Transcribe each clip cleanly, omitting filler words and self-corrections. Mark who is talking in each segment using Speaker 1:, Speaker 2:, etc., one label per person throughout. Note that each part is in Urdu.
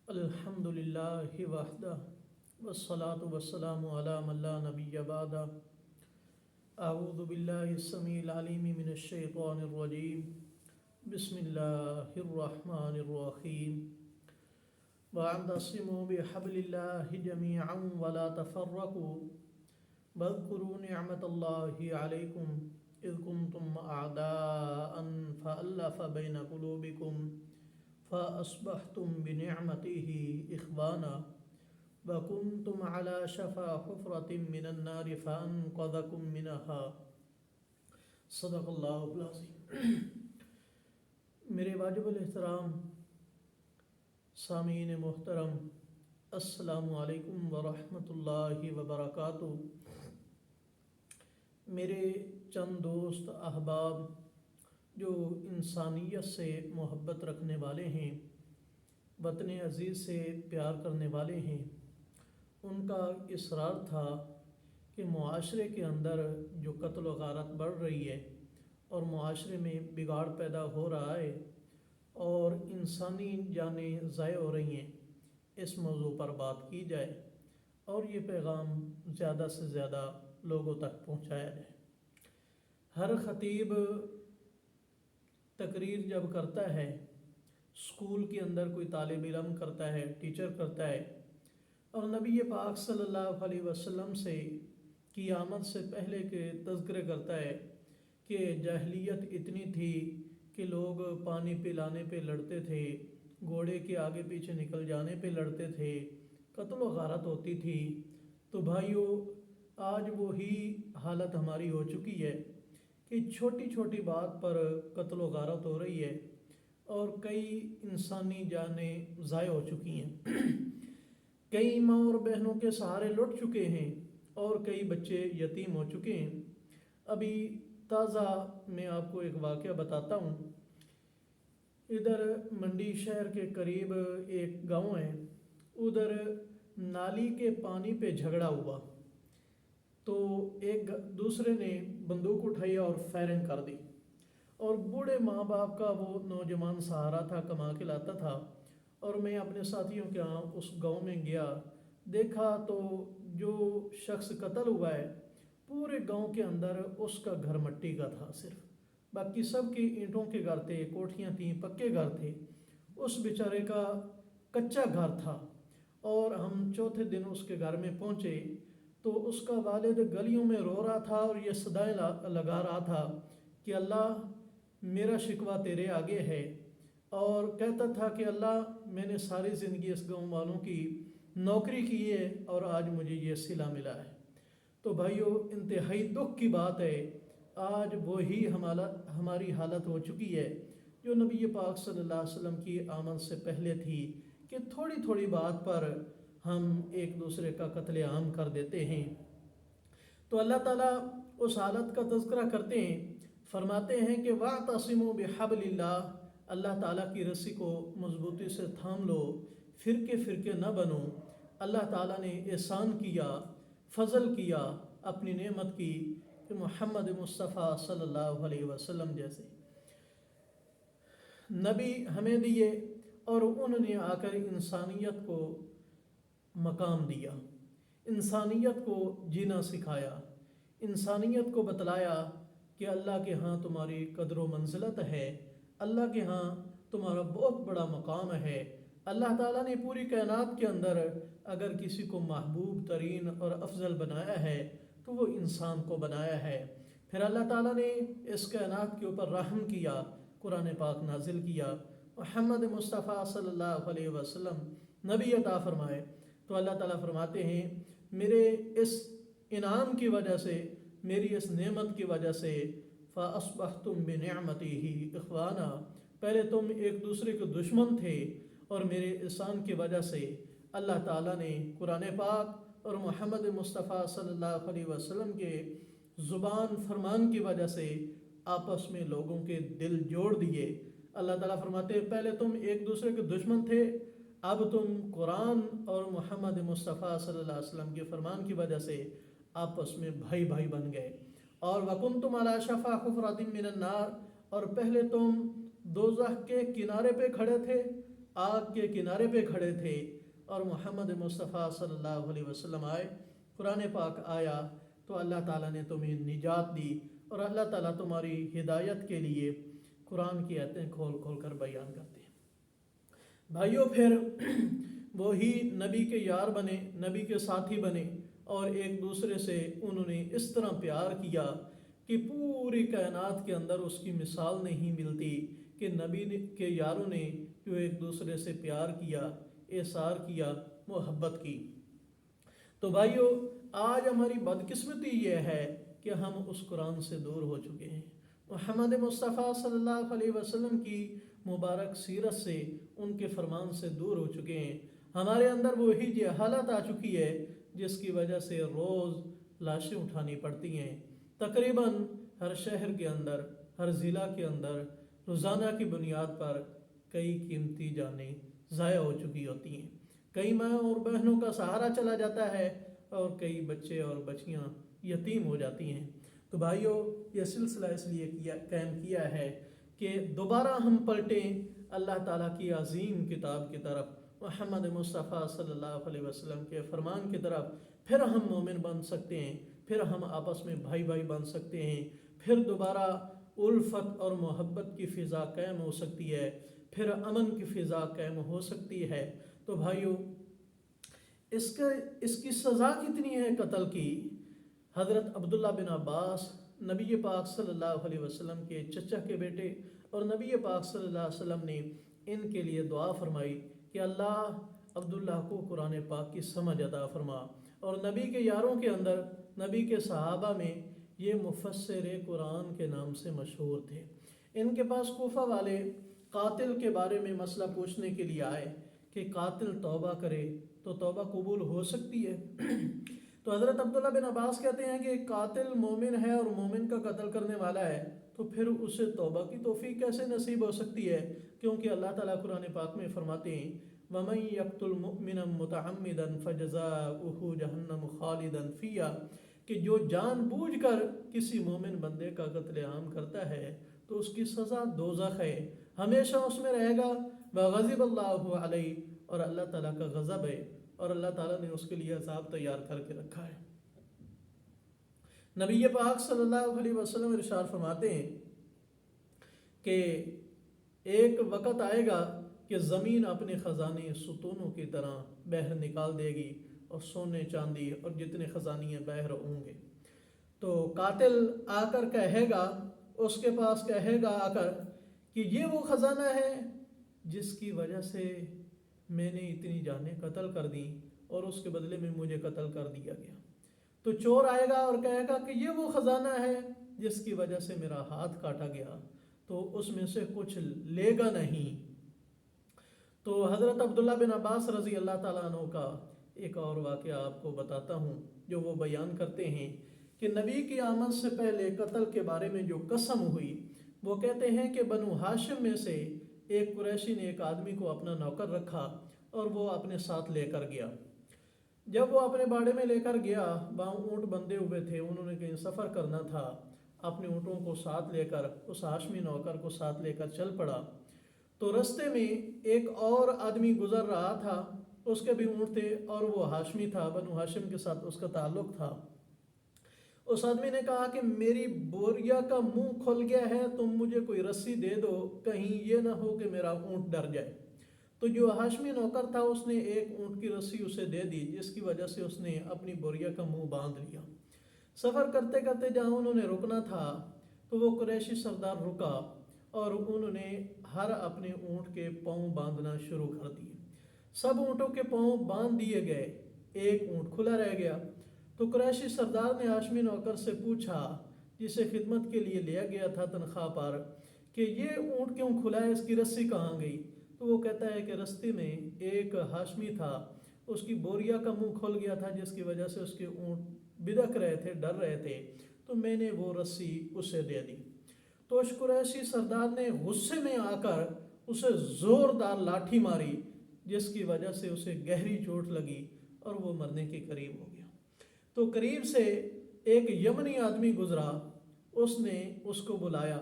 Speaker 1: الحمد للہ وحدہ والصلاة والسلام علی من لا نبی بعدہ اعوذ باللہ السمیع العلیم من الشیطان الرجیم بسم اللہ الرحمن الرحیم واعتصموا بحبل اللہ جميعا ولا تفرقوا واذکروا نعمت اللہ علیکم اذ کنتم اعداء فألف بین قلوبکم فأصبحتم بنعمته إخوانا وكنتم على شفا حفرة من النار فأنقذكم منها صدق اللہ العظیم۔ میرے واجب الاحترام سامعین محترم، السلام علیکم ورحمۃ اللہ وبرکاتہ۔ میرے چند دوست احباب جو انسانیت سے محبت رکھنے والے ہیں، وطن عزیز سے پیار کرنے والے ہیں، ان کا اصرار تھا کہ معاشرے کے اندر جو قتل و غارت بڑھ رہی ہے اور معاشرے میں بگاڑ پیدا ہو رہا ہے اور انسانی جانیں ضائع ہو رہی ہیں، اس موضوع پر بات کی جائے اور یہ پیغام زیادہ سے زیادہ لوگوں تک پہنچایا جائے۔ ہر خطیب تقریر جب کرتا ہے، اسکول کے اندر کوئی طالب علم کرتا ہے، ٹیچر کرتا ہے، اور نبی پاک صلی اللہ علیہ وسلم سے کی آمد سے پہلے کے تذکرے کرتا ہے کہ جاہلیت اتنی تھی کہ لوگ پانی پلانے پہ لڑتے تھے، گھوڑے کے آگے پیچھے نکل جانے پہ لڑتے تھے، قتل و غارت ہوتی تھی۔ تو بھائیو، آج وہی حالت ہماری ہو چکی ہے کہ چھوٹی چھوٹی بات پر قتل و غارت ہو رہی ہے اور کئی انسانی جانیں ضائع ہو چکی ہیں۔ کئی ماں اور بہنوں کے سہارے لٹ چکے ہیں اور کئی بچے یتیم ہو چکے ہیں۔ ابھی تازہ میں آپ کو ایک واقعہ بتاتا ہوں۔ ادھر منڈی شہر کے قریب ایک گاؤں ہے، ادھر نالی کے پانی پہ جھگڑا ہوا تو ایک دوسرے نے بندوق اٹھائی اور فائرنگ کر دی، اور بوڑھے ماں باپ کا وہ نوجوان سہارا تھا، کما کے لاتا تھا، اور میں اپنے ساتھیوں کے ہاں اس گاؤں میں گیا، دیکھا تو جو شخص قتل ہوا ہے پورے گاؤں کے اندر اس کا گھر مٹی کا تھا صرف، باقی سب کی اینٹوں کے گھر تھے، کوٹھیاں تھیں، پکے گھر تھے، اس بیچارے کا کچا گھر تھا۔ اور ہم چوتھے دن اس کے گھر میں پہنچے تو اس کا والد گلیوں میں رو رہا تھا اور یہ صدائیں لگا رہا تھا کہ اللہ میرا شکوہ تیرے آگے ہے، اور کہتا تھا کہ اللہ میں نے ساری زندگی اس گاؤں والوں کی نوکری کی ہے اور آج مجھے یہ صلہ ملا ہے۔ تو بھائیو، انتہائی دکھ کی بات ہے، آج وہی ہماری حالت ہو چکی ہے جو نبی پاک صلی اللہ علیہ وسلم کی آمد سے پہلے تھی، کہ تھوڑی تھوڑی بات پر ہم ایک دوسرے کا قتل عام کر دیتے ہیں۔ تو اللہ تعالیٰ اس حالت کا تذکرہ کرتے ہیں، فرماتے ہیں کہ وَاعْتَصِمُوا بِحَبْلِ اللَّهِ، اللہ تعالیٰ کی رسی کو مضبوطی سے تھام لو، فرقے فرقے نہ بنو۔ اللہ تعالیٰ نے احسان کیا، فضل کیا، اپنی نعمت کی کہ محمد مصطفیٰ صلی اللہ علیہ وسلم جیسے نبی ہمیں دیے، اور انہوں نے آ کر انسانیت کو مقام دیا، انسانیت کو جینا سکھایا، انسانیت کو بتلایا کہ اللہ کے ہاں تمہاری قدر و منزلت ہے، اللہ کے ہاں تمہارا بہت بڑا مقام ہے۔ اللہ تعالیٰ نے پوری کائنات کے اندر اگر کسی کو محبوب ترین اور افضل بنایا ہے تو وہ انسان کو بنایا ہے۔ پھر اللہ تعالیٰ نے اس کائنات کے اوپر رحم کیا، قرآن پاک نازل کیا، محمد مصطفیٰ صلی اللہ علیہ وسلم نبی عطا فرمائے۔ تو اللہ تعالیٰ فرماتے ہیں میرے اس انعام کی وجہ سے، میری اس نعمت کی وجہ سے فَأَصْبَحْتُمْ بِنِعْمَتِهِ إِخْوَانًا، پہلے تم ایک دوسرے کے دشمن تھے، اور میرے احسان کی وجہ سے اللہ تعالیٰ نے قرآن پاک اور محمد مصطفیٰ صلی اللہ علیہ وسلم کے زبان فرمان کی وجہ سے آپس میں لوگوں کے دل جوڑ دیے۔ اللہ تعالیٰ فرماتے ہیں پہلے تم ایک دوسرے کے دشمن تھے، اب تم قرآن اور محمد مصطفیٰ صلی اللہ علیہ وسلم کے فرمان کی وجہ سے آپس میں بھائی بھائی بن گئے۔ اور وَكُنْتُمْ عَلَى شَفَا حُفْرَةٍ مِّنَ النَّارِ، اور پہلے تم دوزخ کے کنارے پہ کھڑے تھے، آگ کے کنارے پہ کھڑے تھے اور محمد مصطفیٰ صلی اللہ علیہ وسلم آئے، قرآن پاک آیا تو اللہ تعالیٰ نے تمہیں نجات دی اور اللہ تعالیٰ تمہاری ہدایت کے لیے قرآن کی آیتیں کھول کھول کر بیان کرتے ہیں۔ بھائیوں، پھر وہی نبی کے یار بنے، نبی کے ساتھی بنے اور ایک دوسرے سے انہوں نے اس طرح پیار کیا کہ پوری کائنات کے اندر اس کی مثال نہیں ملتی کہ نبی کے یاروں نے جو ایک دوسرے سے پیار کیا، احسار کیا، محبت کی۔ تو بھائیو، آج ہماری بدقسمتی یہ ہے کہ ہم اس قرآن سے دور ہو چکے ہیں، محمد مصطفیٰ صلی اللہ علیہ وسلم کی مبارک سیرت سے، ان کے فرمان سے دور ہو چکے ہیں۔ ہمارے اندر وہی جہالت آ چکی ہے جس کی وجہ سے روز لاشیں اٹھانی پڑتی ہیں۔ تقریباً ہر شہر کے اندر، ہر ضلع کے اندر روزانہ کی بنیاد پر کئی قیمتی جانیں ضائع ہو چکی ہوتی ہیں، کئی ماں اور بہنوں کا سہارا چلا جاتا ہے اور کئی بچے اور بچیاں یتیم ہو جاتی ہیں۔ تو بھائیوں، یہ سلسلہ اس لیے قائم کیا ہے کہ دوبارہ ہم پلٹیں اللہ تعالیٰ کی عظیم کتاب کی طرف، محمد مصطفیٰ صلی اللہ علیہ وسلم کے فرمان کی طرف، پھر ہم مومن بن سکتے ہیں، پھر ہم آپس میں بھائی بھائی بن سکتے ہیں، پھر دوبارہ الفت اور محبت کی فضا قائم ہو سکتی ہے، پھر امن کی فضا قائم ہو سکتی ہے۔ تو بھائیوں، اس کی سزا کتنی ہے قتل کی؟ حضرت عبداللہ بن عباس نبی پاک صلی اللہ علیہ وسلم کے چچا کے بیٹے، اور نبی پاک صلی اللہ علیہ وسلم نے ان کے لیے دعا فرمائی کہ اللہ عبداللہ کو قرآن پاک کی سمجھ عطا فرما۔ اور نبی کے یاروں کے اندر، نبی کے صحابہ میں یہ مفسر قرآن کے نام سے مشہور تھے۔ ان کے پاس کوفہ والے قاتل کے بارے میں مسئلہ پوچھنے کے لیے آئے کہ قاتل توبہ کرے تو توبہ قبول ہو سکتی ہے؟ تو حضرت عبداللہ بن عباس کہتے ہیں کہ قاتل مومن ہے اور مومن کا قتل کرنے والا ہے، تو پھر اسے توبہ کی توفیق کیسے نصیب ہو سکتی ہے؟ کیونکہ اللہ تعالیٰ قرآن پاک میں فرماتے ہیں وَمَن يَقْتُلْ مُؤْمِنًا مُتَعَمِّدًا فَجَزَاؤُهُ جَهَنَّمُ خَالِدًا فِيهَا، کہ جو جان بوجھ کر کسی مومن بندے کا قتل عام کرتا ہے تو اس کی سزا دوزخ ہے، ہمیشہ اس میں رہے گا، وَغَضِبَ اللَّهُ عَلَيْهِ، اور اللہ تعالیٰ کا غضب ہے اور اللہ تعالیٰ نے اس کے لیے عذاب تیار کر کے رکھا ہے۔ نبی پاک صلی اللہ علیہ وسلم ارشاد فرماتے ہیں کہ ایک وقت آئے گا کہ زمین اپنے خزانے ستونوں کی طرح بہر نکال دے گی اور سونے چاندی اور جتنے خزانے بہر ہوں گے۔ تو قاتل آ کر کہے گا، اس کے پاس کہے گا آ کر کہ یہ وہ خزانہ ہے جس کی وجہ سے میں نے اتنی جانیں قتل کر دیں اور اس کے بدلے میں مجھے قتل کر دیا گیا۔ تو چور آئے گا اور کہے گا کہ یہ وہ خزانہ ہے جس کی وجہ سے میرا ہاتھ کاٹا گیا، تو اس میں سے کچھ لے گا نہیں۔ تو حضرت عبداللہ بن عباس رضی اللہ تعالیٰ عنہ کا ایک اور واقعہ آپ کو بتاتا ہوں جو وہ بیان کرتے ہیں کہ نبی کی آمد سے پہلے قتل کے بارے میں جو قسم ہوئی، وہ کہتے ہیں کہ بنو ہاشم میں سے ایک قریشی نے ایک آدمی کو اپنا نوکر رکھا اور وہ اپنے ساتھ لے کر گیا۔ جب وہ اپنے باڑے میں لے کر گیا، وہاں اونٹ بندھے ہوئے تھے، انہوں نے کہیں سفر کرنا تھا، اپنے اونٹوں کو ساتھ لے کر اس ہاشمی نوکر کو ساتھ لے کر چل پڑا۔ تو رستے میں ایک اور آدمی گزر رہا تھا، اس کے بھی اونٹ تھے اور وہ ہاشمی تھا، بنو ہاشم کے ساتھ اس کا تعلق تھا۔ اس آدمی نے کہا کہ میری بوریا کا منہ کھل گیا ہے، تم مجھے کوئی رسی دے دو، کہیں یہ نہ ہو کہ میرا اونٹ ڈر جائے۔ تو جو ہاشمی نوکر تھا اس نے ایک اونٹ کی رسی اسے دے دی، جس کی وجہ سے اس نے اپنی بوریا کا منہ باندھ لیا۔ سفر کرتے کرتے جہاں انہوں نے رکنا تھا تو وہ قریشی سردار رکا اور انہوں نے ہر اپنے اونٹ کے پاؤں باندھنا شروع کر دیے۔ سب اونٹوں کے پاؤں باندھ دیے گئے، ایک اونٹ کھلا رہ گیا۔ تو قریشی سردار نے ہاشمی نوکر سے پوچھا، جسے خدمت کے لیے لیا گیا تھا تنخواہ پر، کہ یہ اونٹ کیوں کھلا ہے، اس کی رسی کہاں گئی؟ تو وہ کہتا ہے کہ رستے میں ایک ہاشمی تھا، اس کی بوریا کا منہ کھل گیا تھا جس کی وجہ سے اس کے اونٹ بدک رہے تھے، ڈر رہے تھے، تو میں نے وہ رسی اسے دے دی۔ تو اس قریشی سردار نے غصے میں آ کر اسے زوردار لاٹھی ماری، جس کی وجہ سے اسے گہری چوٹ لگی اور وہ مرنے کے قریب ہو گیا۔ تو قریب سے ایک یمنی آدمی گزرا، اس نے اس کو بلایا،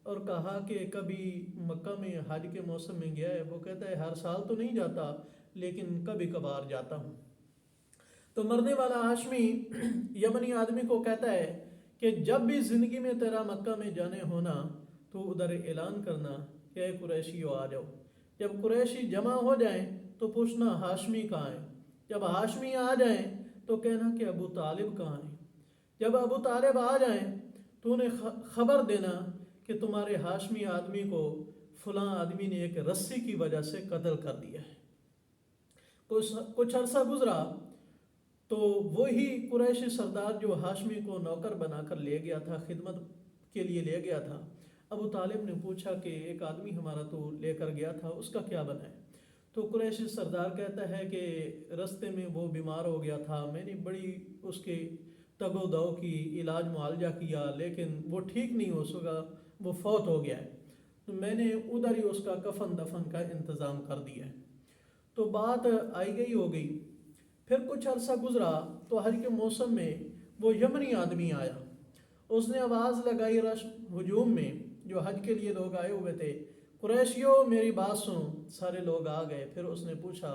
Speaker 1: اور کہا کہ کبھی مکہ میں حج کے موسم میں گیا ہے؟ وہ کہتا ہے ہر سال تو نہیں جاتا لیکن کبھی کبھار جاتا ہوں۔ تو مرنے والا ہاشمی یمنی آدمی کو کہتا ہے کہ جب بھی زندگی میں تیرا مکہ میں جانے ہونا تو ادھر اعلان کرنا کہ اے قریشیو آ جاؤ۔ جب قریشی جمع ہو جائیں تو پوچھنا ہاشمی کہاں ہے۔ جب ہاشمی آ جائیں تو کہنا کہ ابو طالب کہاں ہے۔ جب ابو طالب آ جائیں تو انہیں خبر دینا کہ تمہارے ہاشمی آدمی کو فلاں آدمی نے ایک رسی کی وجہ سے قتل کر دیا ہے۔ کچھ عرصہ گزرا تو وہی قریشی سردار جو ہاشمی کو نوکر بنا کر لے گیا تھا، خدمت کے لیے لے گیا تھا، ابو طالب نے پوچھا کہ ایک آدمی ہمارا تو لے کر گیا تھا، اس کا کیا بنا ہے؟ تو قریشی سردار کہتا ہے کہ رستے میں وہ بیمار ہو گیا تھا، میں نے بڑی اس کے تگ و دو کی، علاج معالجہ کیا، لیکن وہ ٹھیک نہیں ہو سکا، وہ فوت ہو گیا ہے، تو میں نے ادھر ہی اس کا کفن دفن کا انتظام کر دیا ہے۔ تو بات آئی گئی ہو گئی۔ پھر کچھ عرصہ گزرا تو حج کے موسم میں وہ یمنی آدمی آیا، اس نے آواز لگائی ہجوم میں جو حج کے لیے لوگ آئے ہوئے تھے، قریشیو میری بات سنو۔ سارے لوگ آ گئے۔ پھر اس نے پوچھا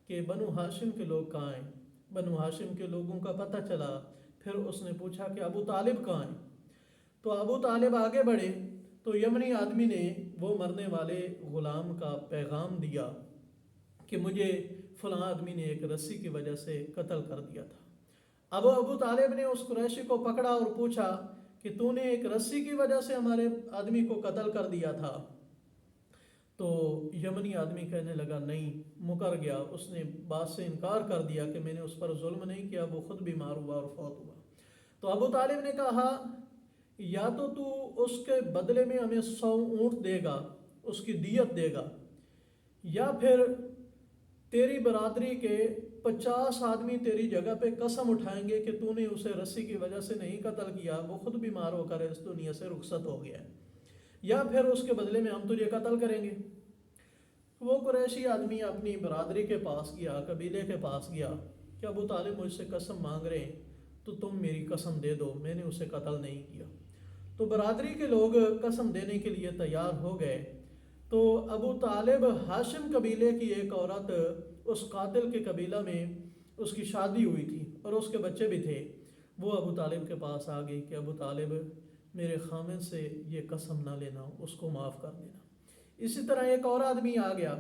Speaker 1: کہ بنو ہاشم کے لوگ کہاں ہیں؟ بنو ہاشم کے لوگوں کا پتہ چلا۔ پھر اس نے پوچھا کہ ابو طالب کہاں ہیں؟ تو ابو طالب آگے بڑھے تو یمنی آدمی نے وہ مرنے والے غلام کا پیغام دیا کہ مجھے فلاں آدمی نے ایک رسی کی وجہ سے قتل کر دیا تھا۔ اب ابو طالب نے اس قریشی کو پکڑا اور پوچھا کہ تو نے ایک رسی کی وجہ سے ہمارے آدمی کو قتل کر دیا تھا؟ تو یمنی آدمی کہنے لگا نہیں، مکر گیا، اس نے بات سے انکار کر دیا کہ میں نے اس پر ظلم نہیں کیا، وہ خود بیمار ہوا اور فوت ہوا۔ تو ابو طالب نے کہا یا تو اس کے بدلے میں ہمیں 100 اونٹ دے گا، اس کی دیت دے گا، یا پھر تیری برادری کے 50 آدمی تیری جگہ پہ قسم اٹھائیں گے کہ تو نے اسے رسی کی وجہ سے نہیں قتل کیا، وہ خود بیمار ہو کر اس دنیا سے رخصت ہو گیا ہے، یا پھر اس کے بدلے میں ہم تجھے قتل کریں گے۔ وہ قریشی آدمی اپنی برادری کے پاس گیا، قبیلے کے پاس گیا کہ ابو طالب مجھ سے قسم مانگ رہے ہیں تو تم میری قسم دے دو، میں نے اسے قتل نہیں کیا۔ تو برادری کے لوگ قسم دینے کے لیے تیار ہو گئے۔ تو ابو طالب ہاشم قبیلے کی ایک عورت اس قاتل کے قبیلہ میں اس کی شادی ہوئی تھی اور اس کے بچے بھی تھے، وہ ابو طالب کے پاس آ گئی کہ ابو طالب میرے خامن سے یہ قسم نہ لینا، اس کو معاف کر دینا۔ اسی طرح ایک اور آدمی آ گیا،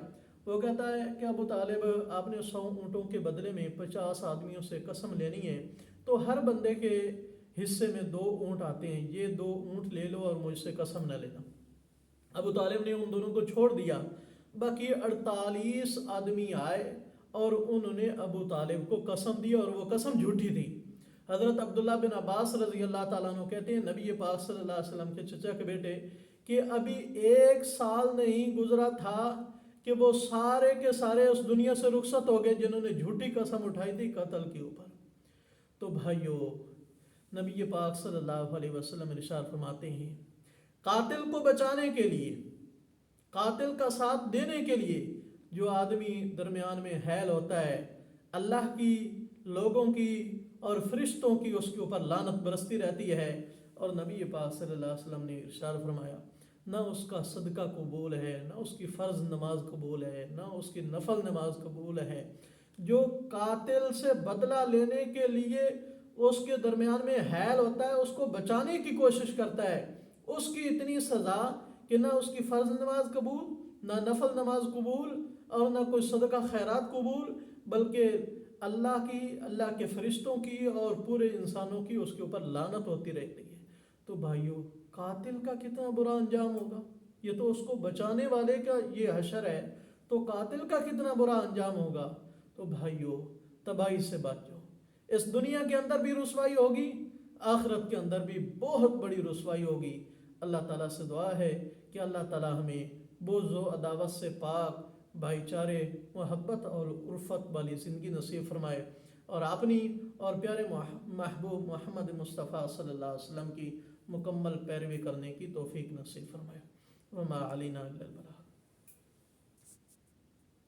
Speaker 1: وہ کہتا ہے کہ ابو طالب آپ نے 100 اونٹوں کے بدلے میں 50 آدمیوں سے قسم لینی ہے، تو ہر بندے کے حصے میں 2 اونٹ آتے ہیں، یہ 2 اونٹ لے لو اور مجھ سے قسم نہ لینا۔ ابو طالب نے ان دونوں کو چھوڑ دیا، باقی 48 آدمی آئے اور انہوں نے ابو طالب کو قسم دی اور وہ قسم جھوٹی تھی۔ حضرت عبداللہ بن عباس رضی اللہ تعالیٰ عنہ کہتے ہیں نبی پاک صلی اللہ علیہ وسلم کے چچا کے بیٹے کہ ابھی 1 سال نہیں گزرا تھا کہ وہ سارے کے سارے اس دنیا سے رخصت ہو گئے جنہوں نے جھوٹی قسم اٹھائی تھی قتل کے اوپر۔ تو بھائیو، نبی پاک صلی اللہ علیہ وسلم ارشاد فرماتے ہیں قاتل کو بچانے کے لیے، قاتل کا ساتھ دینے کے لیے جو آدمی درمیان میں حائل ہوتا ہے، اللہ کی، لوگوں کی اور فرشتوں کی اس کے اوپر لعنت برستی رہتی ہے۔ اور نبی پاک صلی اللہ علیہ وسلم نے ارشاد فرمایا نہ اس کا صدقہ قبول ہے، نہ اس کی فرض نماز قبول ہے، نہ اس کی نفل نماز قبول ہے۔ جو قاتل سے بدلہ لینے کے لیے اس کے درمیان میں حائل ہوتا ہے، اس کو بچانے کی کوشش کرتا ہے، اس کی اتنی سزا کہ نہ اس کی فرض نماز قبول، نہ نفل نماز قبول اور نہ کوئی صدقہ خیرات قبول، بلکہ اللہ کی، اللہ کے فرشتوں کی اور پورے انسانوں کی اس کے اوپر لعنت ہوتی رہتی ہے۔ تو بھائیو، قاتل کا کتنا برا انجام ہوگا، یہ تو اس کو بچانے والے کا یہ حشر ہے، تو قاتل کا کتنا برا انجام ہوگا۔ تو بھائیو، تباہی سے بچو، اس دنیا کے اندر بھی رسوائی ہوگی، آخرت کے اندر بھی بہت بڑی رسوائی ہوگی۔ اللہ تعالیٰ سے دعا ہے کہ اللہ تعالیٰ ہمیں بغض و عداوت سے پاک، بھائی چارے، محبت اور الفت والی زندگی نصیب فرمائے، اور اپنی اور پیارے محبوب محمد مصطفیٰ صلی اللہ علیہ وسلم کی مکمل پیروی کرنے کی توفیق نصیب فرمائے۔ وما علینا الا البلاغ۔